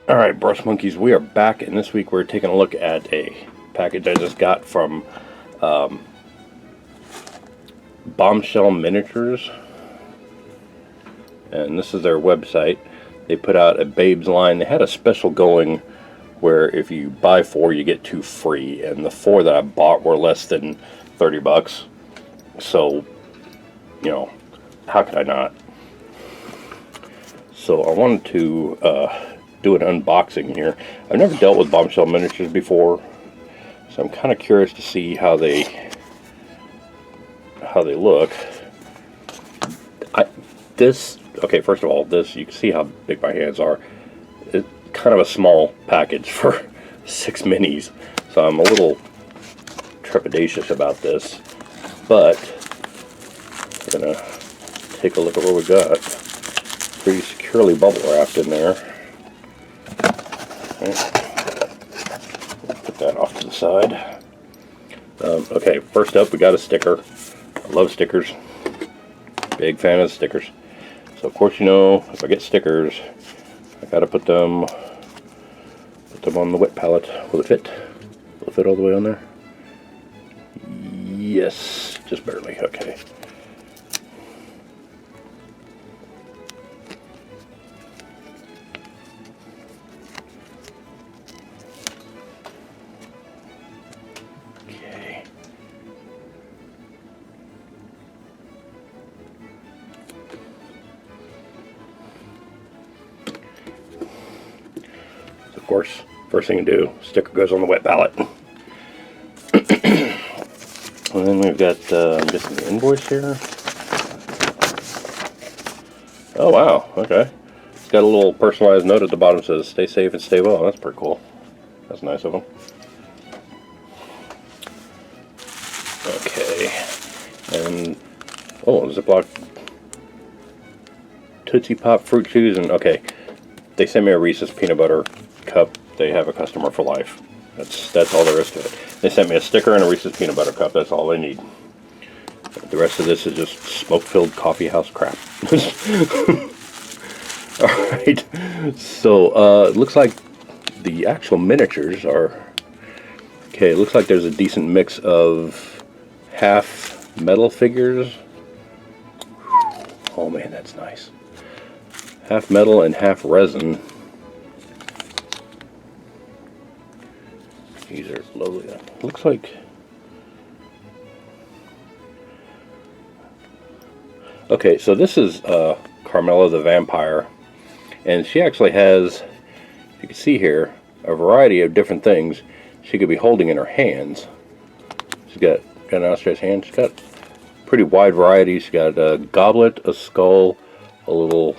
Alright, Brush Monkeys, we are back, and this week we're taking a look at a package I just got from Bombshell Miniatures. And this is their website. They put out a Babes line. They had a special going where if you buy 4, you get 2 free. And the 4 that I bought were less than 30 bucks. So, you know, how could I not? So I wanted to do an unboxing here. I've never dealt with Bombshell Miniatures before, so I'm kind of curious to see how they look. Okay, first of all, this, you can see how big my hands are. It's kind of a small package for 6 minis, so I'm a little trepidatious about this, but we're gonna take a look at what we got. Pretty securely bubble wrapped in there. Okay. Put that off to the side. Okay, first up we got a sticker. I love stickers. Big fan of stickers. So of course, you know, if I get stickers, I gotta put them on the wet palette. Will it fit? Will it fit all the way on there? Yes, just barely. Okay. Of course, first thing to do, sticker goes on the wet palette. And then we've got, I'm guessing the invoice here. Oh wow, okay. It's got a little personalized note at the bottom that says, "Stay safe and stay well." That's pretty cool. That's nice of them. Okay. And, oh, Ziploc Tootsie Pop fruit chews, and okay. They sent me a Reese's peanut butter cup. They have a customer for life. That's all there is to it. They sent me a sticker and a Reese's peanut butter cup. That's all they need. The rest of this is just smoke-filled coffee house crap. Alright, so it looks like the actual miniatures are... Okay, it looks like there's a decent mix of half metal figures. Oh man, that's nice. Half metal and half resin. These are lovely. Looks like... Okay, so this is Carmela the Vampire. And she actually has, you can see here, a variety of different things she could be holding in her hands. She's got an outstretched hand. She's got pretty wide variety. She's got a goblet, a skull, a little...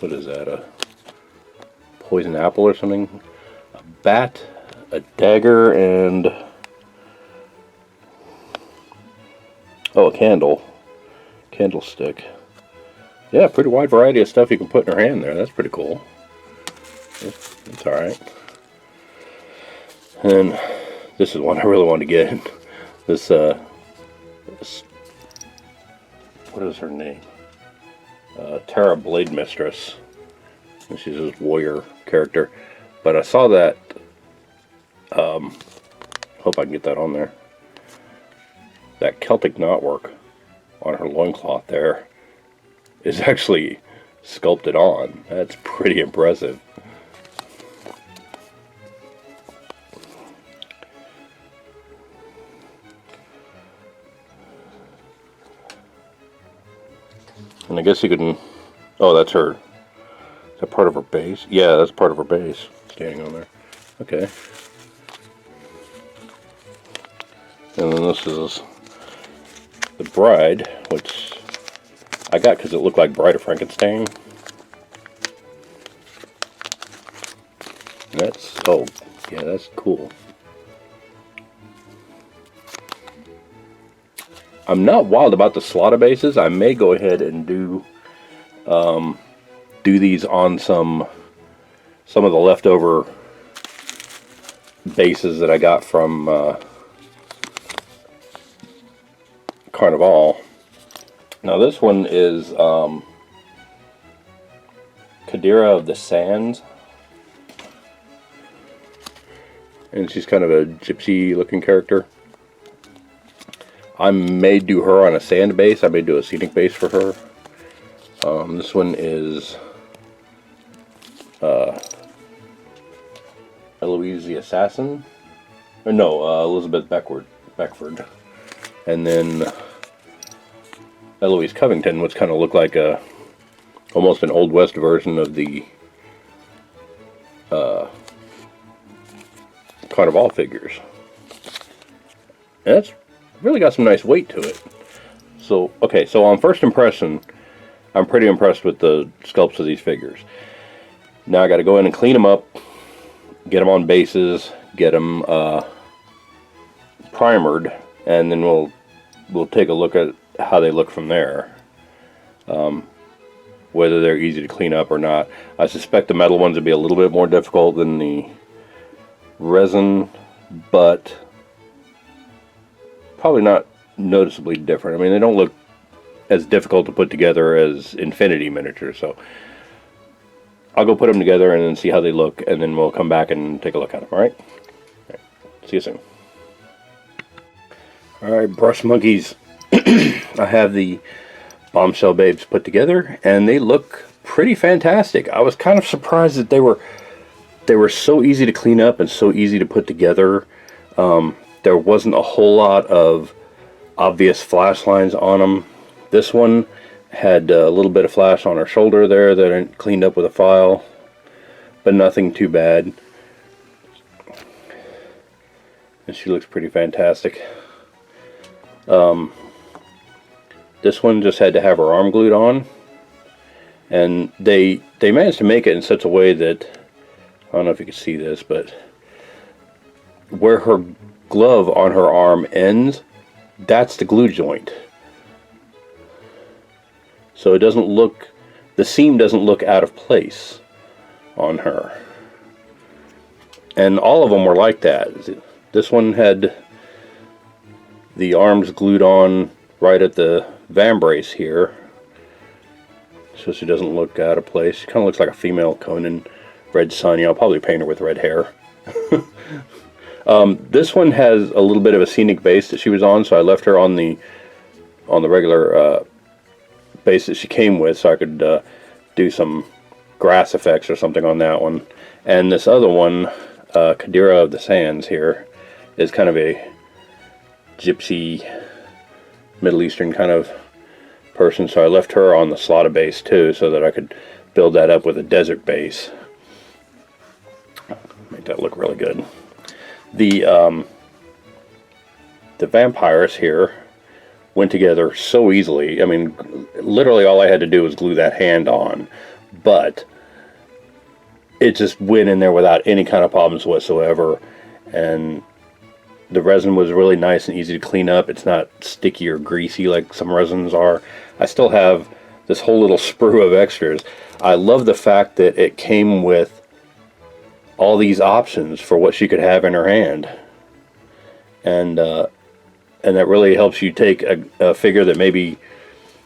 What is that? A poison apple or something? A bat, a dagger, and... Oh, a candle. Candlestick. Yeah, pretty wide variety of stuff you can put in her hand there. That's pretty cool. It's alright. And this is one I really want to get. This, what is her name? Tara Blade Mistress. She's this warrior character. But I saw that, hope I can get that on there. That Celtic knotwork on her loincloth there is actually sculpted on. That's pretty impressive. And I guess you can... Oh, that's her... Is that part of her base? Yeah, that's part of her base. Standing on there. Okay. And then this is the bride, which I got because it looked like Bride of Frankenstein. And that's... Oh, yeah, that's cool. I'm not wild about the slaughter bases. I may go ahead and do these on some of the leftover bases that I got from Carnival. Now this one is kind Khadira of the Sands. And she's kind of a gypsy looking character. I may do her on a sand base. I may do a scenic base for her. This one is Eloise the Assassin. Or no, Elizabeth Beckford. And then Eloise Covington, which kind of looked like almost an Old West version of the Carnival figures. And that's really got some nice weight to it. So, okay, so on first impression, I'm pretty impressed with the sculpts of these figures. Now I got to go in and clean them up, get them on bases, get them primered, and then we'll take a look at how they look from there. Whether they're easy to clean up or not. I suspect the metal ones would be a little bit more difficult than the resin, but probably not noticeably different. I mean, they don't look as difficult to put together as Infinity miniatures, so I'll go put them together and then see how they look, and then we'll come back and take a look at them. Alright? See you soon. Alright, brush monkeys. I have the Bombshell babes put together, and they look pretty fantastic. I was kind of surprised that they were so easy to clean up and so easy to put together. There wasn't a whole lot of obvious flash lines on them. This one had a little bit of flash on her shoulder there that I cleaned up with a file, but nothing too bad. And she looks pretty fantastic. This one just had to have her arm glued on, and they managed to make it in such a way that, I don't know if you can see this, but where her glove on her arm ends, that's the glue joint. So it doesn't look, the seam doesn't look out of place on her. And all of them were like that. This one had the arms glued on right at the vambrace here, so she doesn't look out of place. She kind of looks like a female Conan, Red Sonja. I'll probably paint her with red hair. This one has a little bit of a scenic base that she was on, so I left her on the regular base that she came with, so I could do some grass effects or something on that one. And this other one, Khadira of the Sands here, is kind of a gypsy Middle Eastern kind of person, so I left her on the slotted base too, so that I could build that up with a desert base. Make that look really good. The vampires here went together so easily. I mean, literally all I had to do was glue that hand on, but it just went in there without any kind of problems whatsoever, and the resin was really nice and easy to clean up. It's not sticky or greasy like some resins are. I still have this whole little sprue of extras. I love the fact that it came with all these options for what she could have in her hand. And that really helps you take a figure that maybe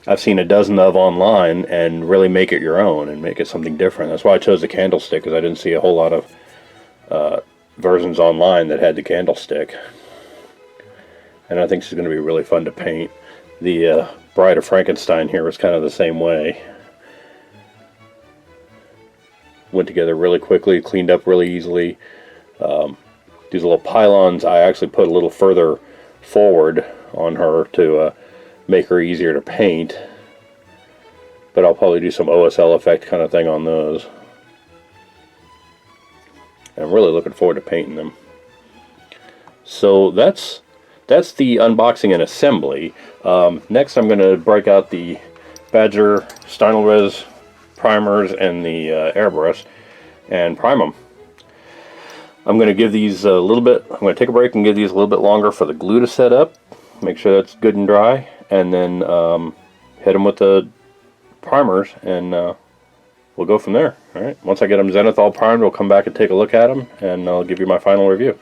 I've seen a dozen of online and really make it your own and make it something different. That's why I chose the candlestick, because I didn't see a whole lot of versions online that had the candlestick. And I think she's going to be really fun to paint. The Bride of Frankenstein here was kind of the same way. Went together really quickly, cleaned up really easily. These little pylons I actually put a little further forward on her to make her easier to paint. But I'll probably do some OSL effect kind of thing on those. And I'm really looking forward to painting them. So that's the unboxing and assembly. Next I'm going to break out the Badger Stynylrez primers and the airbrush and prime them. I'm going to give these a little bit, I'm going to take a break and give these a little bit longer for the glue to set up. Make sure that's good and dry, and then hit them with the primers, and we'll go from there. Alright, once I get them zenithal primed, we'll come back and take a look at them, and I'll give you my final review.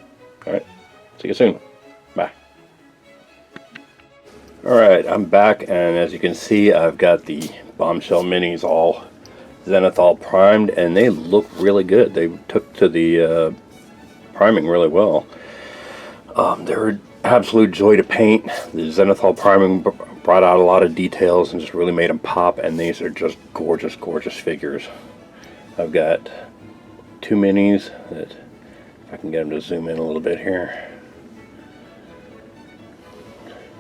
Alright, see you soon. Bye. Alright, I'm back, and as you can see, I've got the Bombshell Minis all Zenithal primed, and they look really good. They took to the priming really well. They're an absolute joy to paint. The Zenithal priming brought out a lot of details and just really made them pop, and these are just gorgeous, gorgeous figures. I've got 2 minis that, if I can get them to zoom in a little bit here.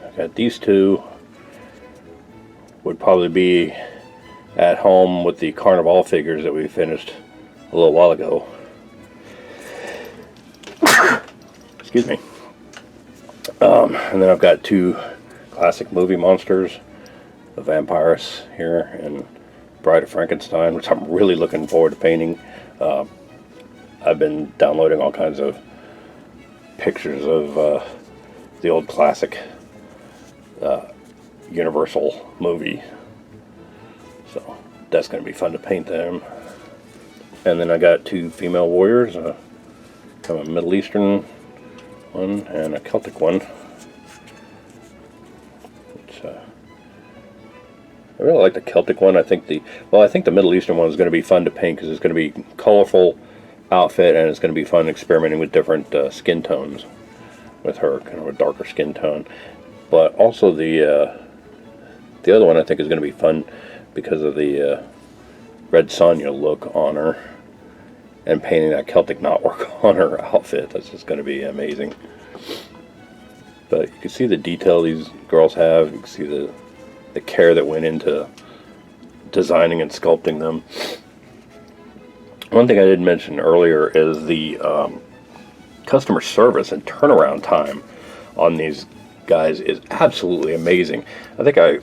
I've got these 2, would probably be at home with the Carnival figures that we finished a little while ago. Excuse me. And then I've got 2 classic movie monsters, the Vampires here and Bride of Frankenstein, which I'm really looking forward to painting. I've been downloading all kinds of pictures of the old classic Universal movie, so that's going to be fun to paint them. And then I got 2 female warriors, a Middle Eastern one and a Celtic one. I really like the Celtic one. I think the Middle Eastern one is going to be fun to paint because it's going to be colorful outfit, and it's going to be fun experimenting with different skin tones with her, kind of a darker skin tone. But also the other one I think is going to be fun because of the Red Sonja look on her, and painting that Celtic knotwork on her outfit. That's just going to be amazing. But you can see the detail these girls have. You can see the care that went into designing and sculpting them. One thing I didn't mention earlier is the customer service and turnaround time on these guys is absolutely amazing. I think I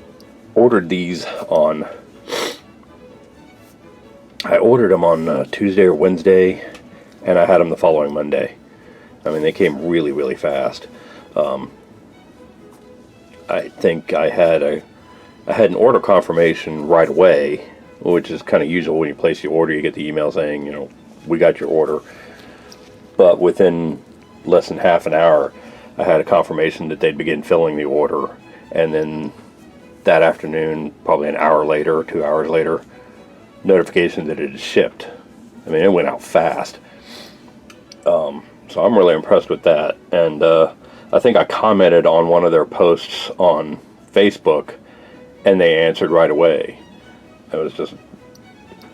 ordered these on them on Tuesday or Wednesday, and I had them the following Monday. I mean, they came really, really fast. I think I had an order confirmation right away, which is kind of usual when you place your order. You get the email saying, you know, we got your order. But within less than half an hour, I had a confirmation that they'd begin filling the order. And then that afternoon, probably an hour later or 2 hours later, notification that it had shipped. I mean, it went out fast. So I'm really impressed with that. And I think I commented on one of their posts on Facebook, and they answered right away. It was just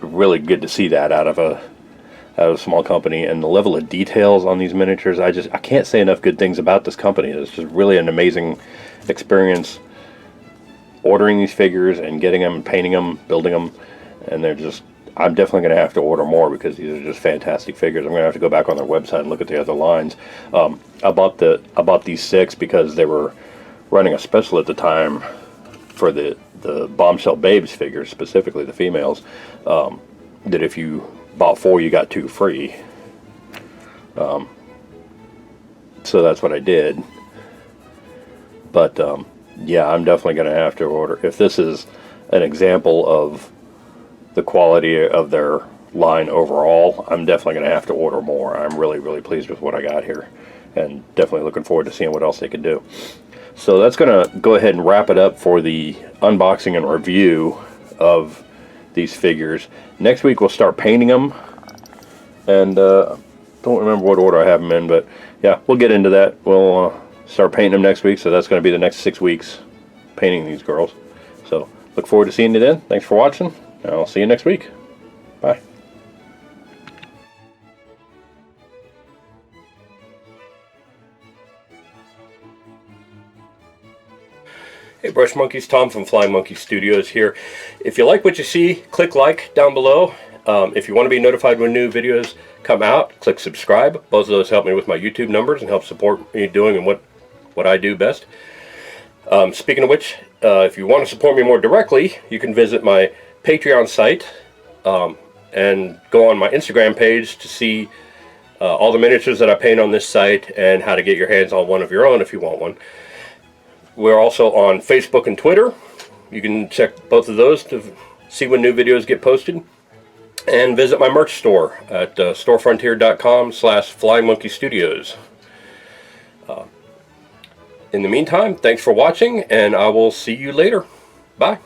really good to see that out of a small company. And the level of details on these miniatures, I can't say enough good things about this company. It's just really an amazing experience ordering these figures and getting them, painting them, building them. And I'm definitely going to have to order more because these are just fantastic figures. I'm going to have to go back on their website and look at the other lines. I bought these 6 because they were running a special at the time for the Bombshell Babes figures, specifically the females, that if you bought 4, you got 2 free. So that's what I did. But yeah, I'm definitely going to have to order. If this is an example of the quality of their line overall, I'm definitely going to have to order more. I'm really, really pleased with what I got here, and definitely looking forward to seeing what else they can do. So that's going to go ahead and wrap it up for the unboxing and review of these figures. Next week we'll start painting them, and don't remember what order I have them in, but yeah, we'll get into that. We'll start painting them next week, so that's going to be the next 6 weeks painting these girls. So look forward to seeing you then. Thanks for watching, and I'll see you next week. Bye. Hey Brush Monkeys, Tom from Flying Monkey Studios here. If you like what you see, click like down below. If you want to be notified when new videos come out, click subscribe. Both of those help me with my YouTube numbers and help support me doing what I do best. Speaking of which, if you want to support me more directly, you can visit my Patreon site and go on my Instagram page to see all the miniatures that I paint on this site and how to get your hands on one of your own if you want one. We're also on Facebook and Twitter. You can check both of those to see when new videos get posted. And visit my merch store at storefrontier.com/flyingmonkeystudios. In the meantime, thanks for watching, and I will see you later. Bye.